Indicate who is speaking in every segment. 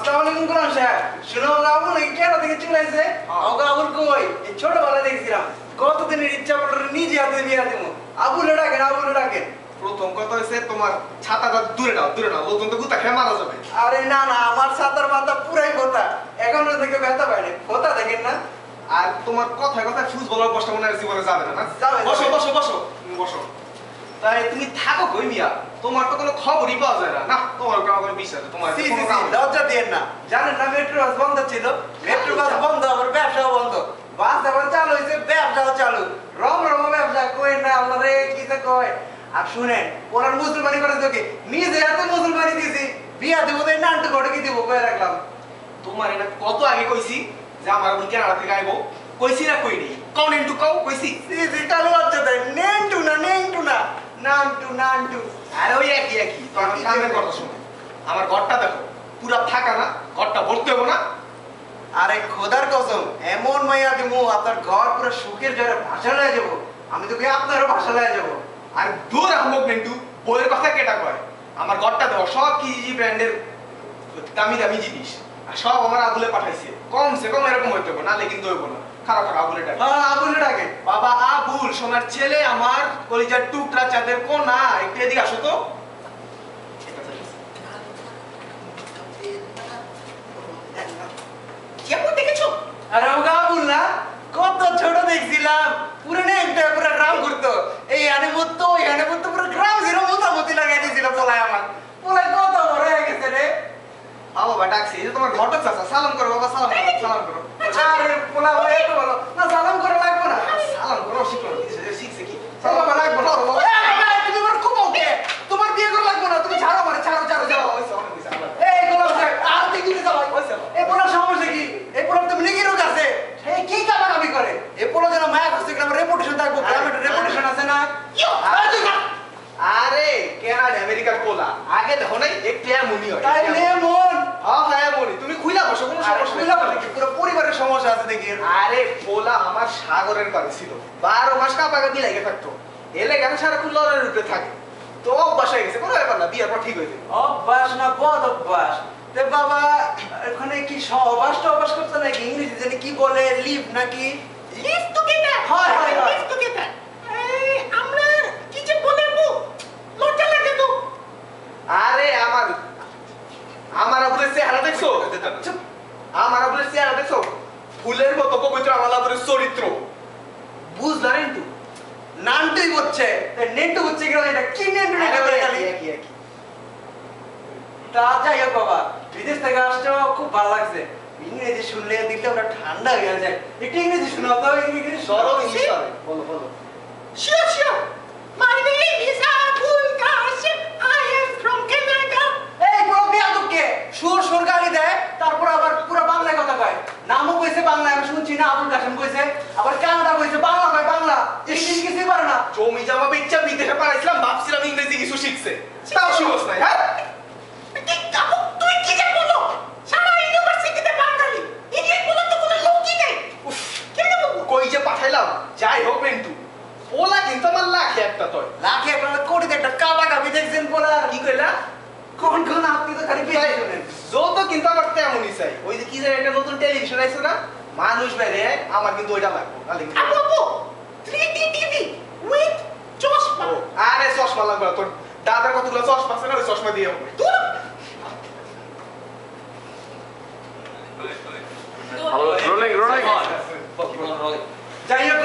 Speaker 1: আসসালামু আলাইকুম গোলাম সাহেব। শুনো আবুল নাকি কেন থেকে চলে আসছে? আমাকে আবুল কই? এই ছোটবেলা দেখছিলাম। কতদিনের ইচ্ছা পড়লো নিজে হাতে বিয়া দেবো। আবুল ডাকেন, আবুল ডাকেন।
Speaker 2: প্রথম কথা হচ্ছে তোমার ছাতাটা দূরে নাও, লোকজন তো গুতা খেয়ে মারা যাবে।
Speaker 1: আরে না না, আমার ছাতার মাথা পুরাই ভোতা, এখনো থেকে ব্যথা পায়নি। ভোতা দেখেন না?
Speaker 2: আর তোমার কথায় কথায় ফিউজ বলার কষ্ট মনে হয় জীবনে যাবে না। বসো বসো বসো বসো। তাই তুমি থাকো কই মিয়া? তোমার তো কোনো খবরই পাওয়া যায় না। না তোমার আমার বিশ্বাস তোমার
Speaker 1: লজ্জা দিয়েন না। জানেন না মেট্রো বাস বন্ধ ছিল, মেট্রো বাস বন্ধ, আবার ব্যবসাও বন্ধ। বাস আবার চালু হয়েছে, ব্যবসাও চালু। রম রম ব্যবসা কই না আপনারে কি যে কয়। আর শুনেন, ওনার মুসলমানি করে তোকে নিজে এত মুসলমানি দিছি, বিয়া দেবো তাই নানটু ঘটে কি দিব কয়ে রাখলাম।
Speaker 2: তোমার এটা কত আগে কইছি যে আমার বোন কেনাডা থেকে আইবো? কইছি না কই নেই? কও নেন্টু কও কইছি।
Speaker 1: কালো লজ্জা দেয়। নেন্টু না, নেন্টু না, নানটু নানটু।
Speaker 2: আরে ওই একই একই। তো আমার কামের কথা শোনো, আমার ঘরটা দেখো পুরা ফাঁকা না? ঘরটা ভর্তি হবো না?
Speaker 1: আরে খোদার কসম, এমন মাইয়া দিমু আপনার ঘর পুরো সুখের জলে ভাষা লয়ে যাবো। আমি তোকে আপনারও ভাষা লয়ে যাবো।
Speaker 2: আর দূর আহমক নেন্টু, বইয়ের কথা কেটা কয়? আমার ঘরটা দেখো সব কিজি ব্র্যান্ডের দামি দামি জিনিস, আর সব আমার আবুলে পাঠাইছে। কমসে কম এরকম হইতে হবে, নাহলে কিন্তু হইব না। খারাপ খারাপ আবুলে ডাকে।
Speaker 1: হ্যাঁ আবুলে ডাকে।
Speaker 2: বাবা আবুল, সোনার ছেলে আমার, কলিজার টুকরা, চাঁদের কোনা, একটু এদিকে আসো তো। কেমন দেখেছো?
Speaker 1: আরে ওগা আবুল না, কত ছোট দেখছিলাম, পুরো নেমটা পুরো গ্রাম ঘুরতো। এই আনে মতো ওই আনে মতো পুরো গ্রাম জিরো মোটামুটি লাগাই দিয়েছিল পোলায় আমার। পোলায় কত বড় হয়ে গেছে রে।
Speaker 2: বাবা ডাকছে, এই যে তোমার ঘটক চাচা, সালাম করো বাবা, সালাম করো, সালাম করো।
Speaker 1: আরে পোলা হয়ে এত বলো না, সালাম করা লাগবে না।
Speaker 2: সালাম করো, শিখো, শিখছে কি?
Speaker 1: সালাম করা লাগবে না। তুমি আমার খুব ওকে, তোমার বিয়ে করা লাগবে না, তুমি ছাড়ো মানে, ছাড়ো ছাড়ো ছাড়ো। এই গোলাম সাহেব, আর তুই দিতে যাও। এই পোলার সমস্যা কি? এই পোলার তো লিগি রোগ আছে। এই কি কামাকামি করে? এই পোলা যেন মায়া করছে, গ্রামের রেপুটেশন থাকবো, গ্রামের রেপুটেশন আছে না?
Speaker 2: আরে কেনাডা আমেরিকার পোলা, আগে দেখো নাই একটু এমনই হয়।
Speaker 1: তাই মন।
Speaker 2: হ্যাঁ হ্যাঁ এমনই। তুমি খুইলা বসো, কোনো সমস্যা নেই।
Speaker 1: পুরো পরিবারের সমস্যা আছে দেখি।
Speaker 2: আরে পোলা আমার সাগরের পারে ছিল, 12 মাস কাপাকাপি লেগে থাকতো। এলে গেলে সারাক্ষণ লড়ার উপরে থাকে, তো অভ্যাস হয়ে গেছে, কোনো ব্যাপার না, বিয়ের পর ঠিক হয়ে যাবে।
Speaker 1: অভ্যাস না বদ অভ্যাস? তে বাবা এখানে কি সহবাস টহবাস করতে নাকি? ইংরেজি জানি কি বলে, লিভ নাকি?
Speaker 3: Live together.
Speaker 1: হয় হয়
Speaker 3: লিভ টুগেদার। আমরা কি যে বলবো, লজ্জা লাগে তো।
Speaker 2: আরে আমার আবুলের চেহারা দেখছো? আমার আবুলের চেহারা দেখছো? ফুলের মতো পবিত্র আমার আবুলের চরিত্র। বুঝলা নেন্টু?
Speaker 1: নানটুই হচ্ছে, নেন্টু হচ্ছে কিনা এটা কি নেন্টু নেন্টু করে খালি।
Speaker 2: একই একই।
Speaker 1: তা যাই হোক বাবা, বিদেশ থেকে আসছো খুব ভালো লাগছে। ইংরেজি শুনলে দিলে ওটা ঠান্ডা হয়ে যায়। একটু ইংরেজি শোনাও তো, ইংরেজি
Speaker 2: সরল ইংলিশ পারে। বলো বলো।
Speaker 3: Sure, sure. My name is Abul Qasim. I am from Canada.
Speaker 1: এই পুরো বেয়াদব কে? সুর সুর গালি দেয়, তারপর আবার পুরো বাংলায় কথা কয়। নামও কইছে বাংলায়, আমি শুনছি না আবুল কাসেম কইছে, আবার কানাডা কইছে, বাংলা কয় বাংলা। ইংলিশ কিছুই পারে না।
Speaker 2: জমি জমা বেচা বিদেশে পাঠাইছিলাম, ভাবছিলাম ইংরেজি কিছু শিখছে, তাও শিখছ নাই। হ্যাঁ
Speaker 3: কি কাবু, তুই কি যে বলো? সারা ইউনিভার্সিটিতে বাঙালি, ইংলিশ বলার তো কোনো লোকই নেই।
Speaker 2: উফ,
Speaker 3: কেমনে বলবো?
Speaker 2: কই যে পাঠাইলাম। যাই হোক নেন্টু, পোলা কিন্তু আমার লাখে একটা তয়।
Speaker 1: লাখে একটা কোটিতে একটা কাটা কাপি দেখছেন বলা।
Speaker 2: কি কইলা?
Speaker 1: কোন কোন আপনি তো খালি বেশি শুনেন।
Speaker 2: যত কিন্তু আমার তেমনই চাই। ওই যে কি যে একটা নতুন টেলিভিশন আইছে না, মানুষ বাইরে, আমার কিন্তু ওইটা লাগবে।
Speaker 3: Abu Abu, 3D TV with চশমা।
Speaker 2: আরে চশমা লাগবে না, তোর দাদার কতগুলো চশমা আছে না, ওই চশমা দিয়ে হবে।
Speaker 4: রোলিং
Speaker 1: যাই হোক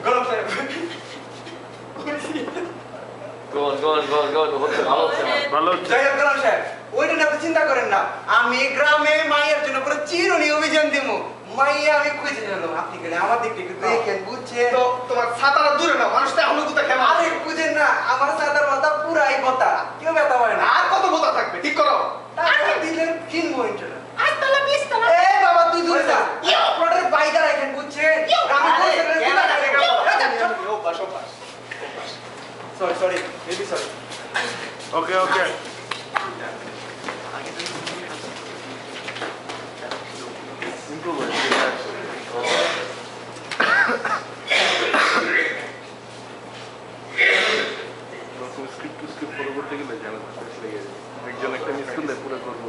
Speaker 1: গরম সাহেব,
Speaker 4: ভালো হচ্ছে।
Speaker 1: যাই হোক গরম সাহেব, ওইটা নিয়ে আপনি চিন্তা করেন না। আমি গ্রামে মায়ের জন্য পুরো চিরুনি অভিযান দিব। মাইয়া আমি খুঁজে গেলাম, আপনি গেলে আমার দিকটা একটু দেখেন, বুঝছেন?
Speaker 2: তো তোমার ছাতাটা দূরে না, মানুষ তো এখনো কোথা খেলা।
Speaker 1: আরে বুঝেন না, আমার সাদার মাথা পুরাই কথা, কেউ ব্যথা হয় না।
Speaker 2: আর কত বোতা থাকবে, ঠিক করো।
Speaker 1: টাকা দিলেন কিনবো ইন্টারনেট।
Speaker 3: আজতলা বিশতলা।
Speaker 1: এ বাবা তুই দূরে যা, আপনাদের বাইরে রাখেন, বুঝছেন? আমি সরি সরি, বেবি সরি।
Speaker 4: ওকে ওকে। স্ক্রিপ্ট পরে করতে গেলে একজন একটা মিস করলে পুরো করবো।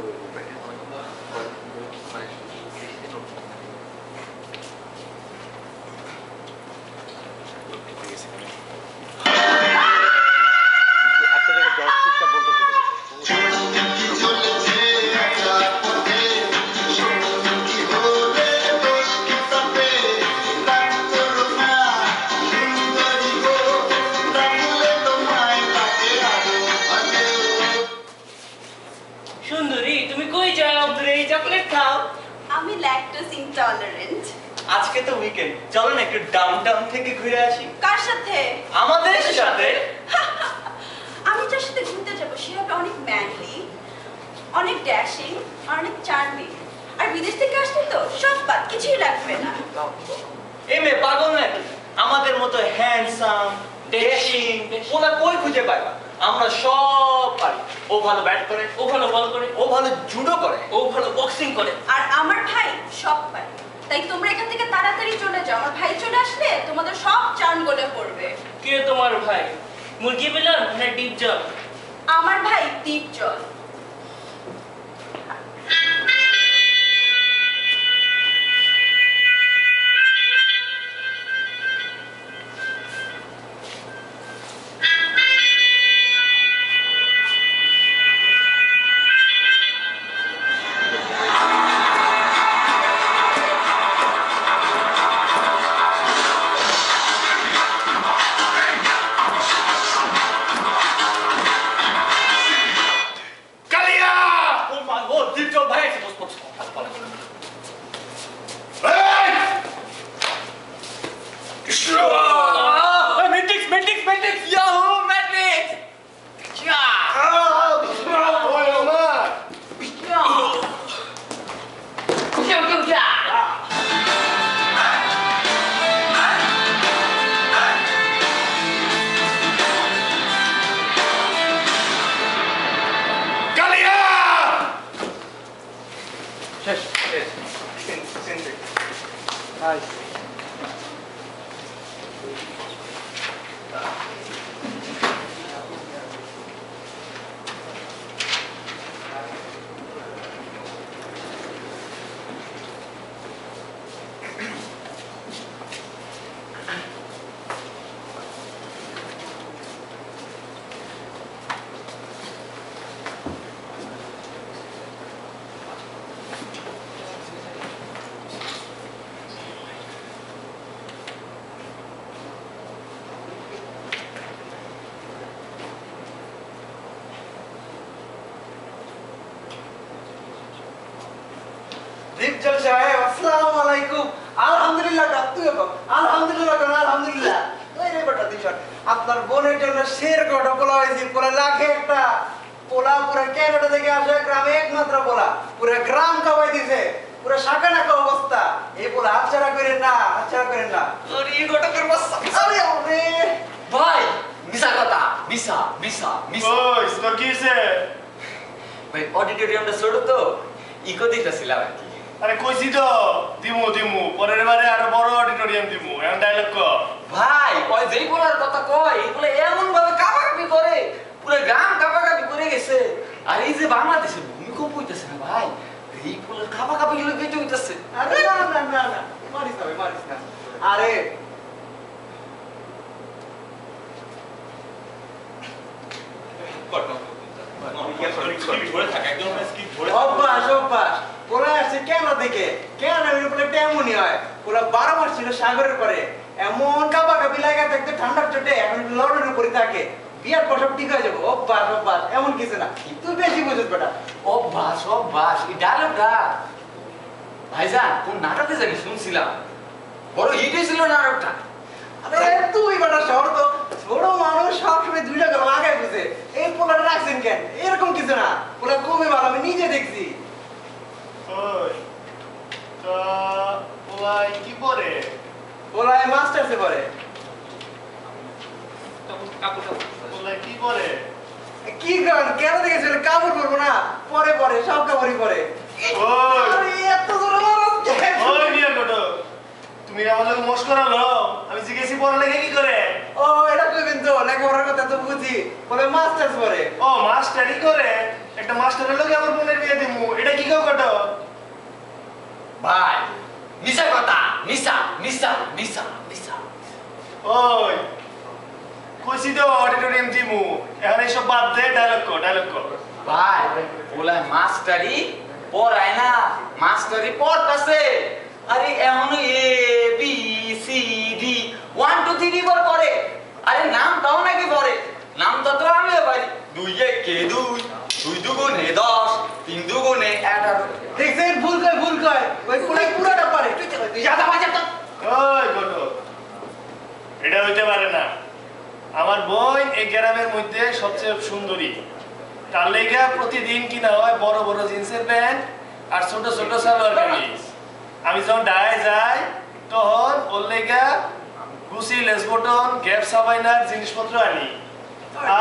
Speaker 5: উইকেন্ড, চলো না একটু ডাউনটাউন থেকে ঘুরে আসি।
Speaker 6: কার সাথে?
Speaker 5: আমাদের সাথে।
Speaker 6: আমি যার সাথে ঘুরতে যাবো সে হবে অনেক ম্যানলি, অনেক ড্যাশিং আর অনেক চার্মিং। আর বিদেশ থেকে আসলে তো সব বাদ, কিছুই লাগবে না।
Speaker 5: এই মেয়ে পাগল নাকি? আমাদের মতো হ্যান্ডসাম ড্যাশিং ওরা কই খুঁজে পাইবা? আমরা সব পারি। ও ভালো ব্যাট করে, ও ভালো বল করে, ও ভালো জুডো করে, ও ভালো বক্সিং করে।
Speaker 6: আর আমার ভাই সব পারে। তাই তোমরা এখান থেকে তাড়াতাড়ি চলে যাও। আমার ভাই চলে আসলে তোমাদের সব চান গলে পড়বে।
Speaker 7: কে তোমার ভাই? মুরগি বিলাল না ডিপ জল?
Speaker 6: আমার ভাই দ্বীপ জল।
Speaker 1: দীপজল সাহেব আসসালামু আলাইকুম। আলহামদুলিল্লাহ কাটু গো। আলহামদুলিল্লাহ কোন আলহামদুলিল্লাহ। ওই রে বড় দিশন আপনার বোনের জন্য শের কটা পোলা হইছে, পোলা লাখে একটা পোলা পুরো ক্যানাডা থেকে আসে, গ্রামে একমাত্র পোলা পুরো গ্রাম খাওয়াই দিছে, পুরো শাখা নাকা অবস্থা। এই পোলা আচ্ছাড়া করেন না, আচ্ছাড়া করেন না।
Speaker 5: আরে এই গোটা করব।
Speaker 1: আরে ওরে
Speaker 5: ভাই মিছা কথা, মিছা মিছা মিছা।
Speaker 4: ওই তোর কি হইছে?
Speaker 5: ভাই অডিটোরিয়ামটা ছোট তো ইকো দিতেছিলাম আর কি।
Speaker 4: আরে কইছি তো দিমু পরের বারে আরো বড় অডিটোরিয়াম দিমু। এখন ডায়লগ ক।
Speaker 5: ভাই ওই যেই বলার কথা কয় এগুলো এমন ভাবে কাবাকাবি করে পুরো গ্রাম কাবাকাবি করে গেছে। আর এই যে বাংলাদেশে ভূমিকম্প হইতেছে না ভাই, এই পুরো কাবাকাবি গুলো কেটে হইতেছে।
Speaker 1: আরে না না না না মারিস না ভাই, মারিস না। আরে অভ্যাস অভ্যাস পোলা আসছে কেন দেখে কেন বলে তেমনই হয়। পোলা 12 মাস ছিল সাগরের পরে, এমন কাবা কাবি লাগা থাকতে ঠান্ডার চোটে এখন লড়ের উপরে থাকে। বিয়ার পর সব ঠিক হয়ে যাবো। অভ্যাস অভ্যাস এমন কিছু না, তুই বেশি বুঝিস বেটা।
Speaker 5: অভ্যাস অভ্যাস এই ডায়লগটা ভাইজান কোন নাটকে জানি শুনছিলাম, বড় হিট হয়েছিল নাটকটা।
Speaker 1: আরে তুই বেটা শহর তো ছোট মানুষ সবসময় দুই টাকা লাগাই বুঝে। এই পোলাটা রাখছেন কেন? এরকম কিছু না, পোলা খুবই ভালো, আমি নিজে দেখছি।
Speaker 4: ওই তো ওই কি পরে?
Speaker 1: পোলায় মাস্টার্সে পড়ে।
Speaker 4: ওই কি পরে?
Speaker 1: কি করেন কেন দেখেছিল? কাপড় পরবো না? পরে পরে সব কাপড়ই পরে।
Speaker 4: ওই
Speaker 1: আরে এত জোরে মারো কেন?
Speaker 4: ওই মিয়া কটো তুমি আমাদের মস্করা লও। আমি জিজ্ঞেসি পড়া লাগে কি করে?
Speaker 1: ও এটা কইবেন তো, লেখাপড়ার কথা তো বুঝি। বলে মাস্টার্স পড়ে।
Speaker 4: ও মাস্টারি করে? একটা মাস্টারের লগে আমার বোনের বিয়ে দিমু, এটা কি কেউ কটো?
Speaker 5: ভাই মিছা কথা, মিছা মিছা মিছা মিছা।
Speaker 4: ওই কইছি তো অডিটোরিয়াম দিমু, এখন এইসব বাদ দে, ডায়লগ ক।
Speaker 5: ভাই বলে মাস্টারি পড়ায় না, মাস্টারি পড়তাছে। আরে এখন এ বি সি ডি 1 2 3 করে পড়ে। আরে নাম তাও নাকি পড়ে? নামটা তো আমিও পারি। 2 1 কে 2, 2 2 10, 3 2 11।
Speaker 1: দেখছেন ভুল কয়। ওই পোলাই পুরাটা পারে।
Speaker 5: তুই যা যা বাজা তো।
Speaker 4: ওই ঘটক, এটা হইতে পারে না। আমার বোন এই গ্রামের মধ্যে সবচেয়ে সুন্দরী, তার লেগা প্রতিদিন কিনা হয় বড় বড় জিন্সের প্যান্ট আর ছোট ছোট সালোয়ার কামিজ। আমি যখন ডায় যাই তখন ওর লেগা গুচি, লেস বটন, গ্যাপ সাবাইনার জিনিসপত্র আনি।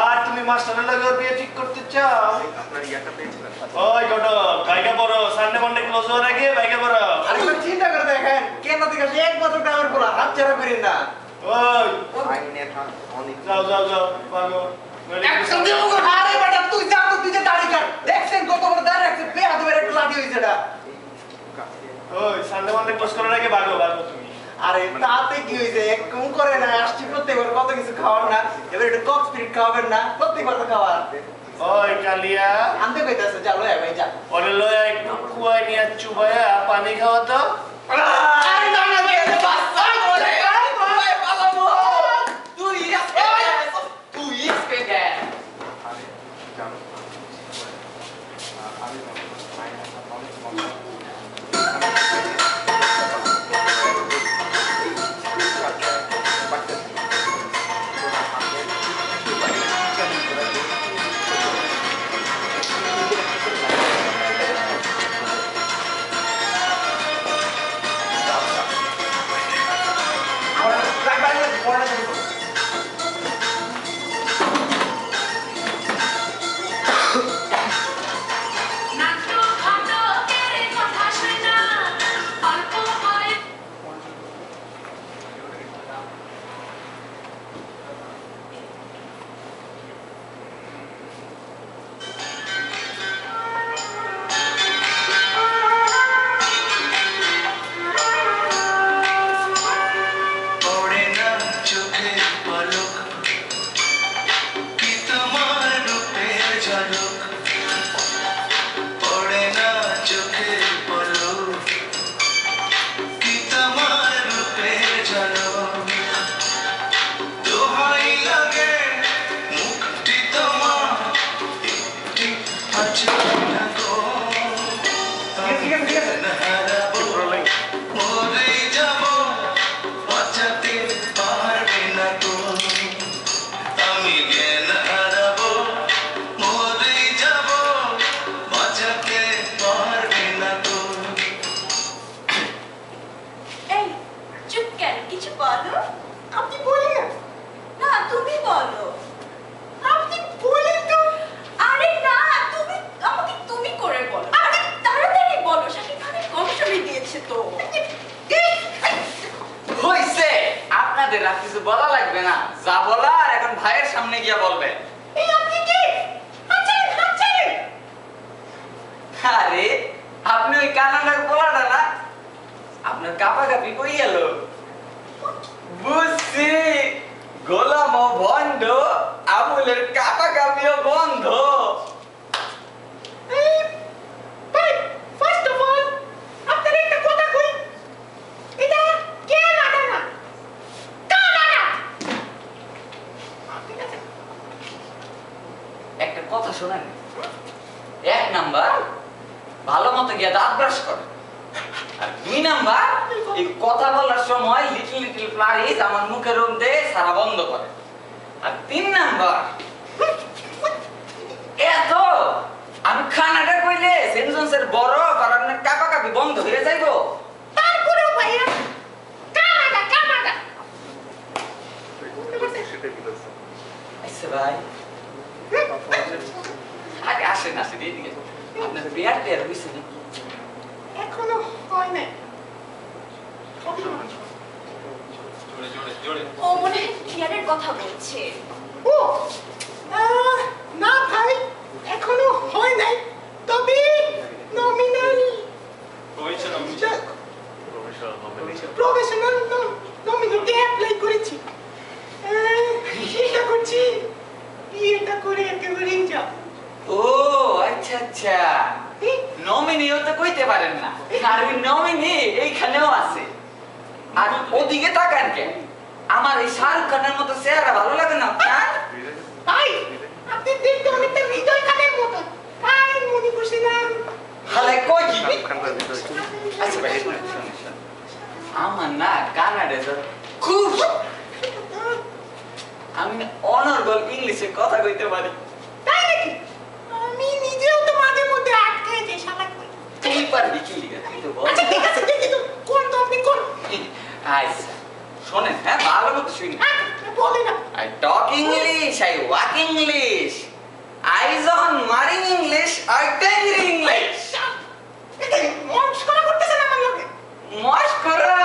Speaker 4: আর তুমি মাস্টারের লগে বিয়ে ঠিক করতে চাও? ওই ঘটক, ভাইকে বড় সানডে মানডে ক্লোজ হওয়ার আগে ভাইকে বড়।
Speaker 1: আরে একবার চিন্তা করে দেখেন, কেন থেকে একমাত্র গ্রামের পোলা, হাত ছাড়া করেন না।
Speaker 4: ওই যাও যাও যাও ভাগো।
Speaker 1: আরে বেটা তুই যা তো, তুই যে দাড়ি কাট, দেখছেন কত বড় দাড়ি রাখছে, বেয়াদবের একটা লাঠি হইছে এটা।
Speaker 4: ওই সানডে মানডে ক্লোজ করার আগে ভাগো ভাগো তুমি।
Speaker 1: আরে তাতে কি হইছে, একদম করে না, আসছি প্রত্যেকবার কত কিছু খাওয়ার না, এবার একটু কক স্পিরিট খাওয়াবেন না, প্রত্যেকবার তো খাওয়ার।
Speaker 4: ওই কালিয়া,
Speaker 1: আনতে কইতাছে, যা লয়া ভাই যা।
Speaker 4: ওরে লয়া একটু কুয়ায় নিয়ে চুবায়া পানি খাওয়া তো।
Speaker 1: আরে না না ভাই, এটা বাচ্চা বলে, আরে ভাই পালাবো।
Speaker 5: তুই স্পেগে আমার না কানাডা স্যার খুব আমি অনর্গল ইংলিশে কথা কইতে পারি।
Speaker 3: তাই নাকি? আমি নিজেও তো মাঝে মধ্যে আটকে যাই শালা কই।
Speaker 5: তুই পারবি কি লিখা তুই তো বল।
Speaker 3: আচ্ছা ঠিক আছে দেখি তো কোন তো আপনি কোন।
Speaker 5: আচ্ছা শোনেন, হ্যাঁ ভালো মতো শুনি।
Speaker 3: বলে না।
Speaker 5: I talk English, I walk English, I যখন মারি ইংলিশ, I টেংরি ইংলিশ।
Speaker 3: এটা মস্করা করতেছেন আমার লগে।
Speaker 5: মস্করা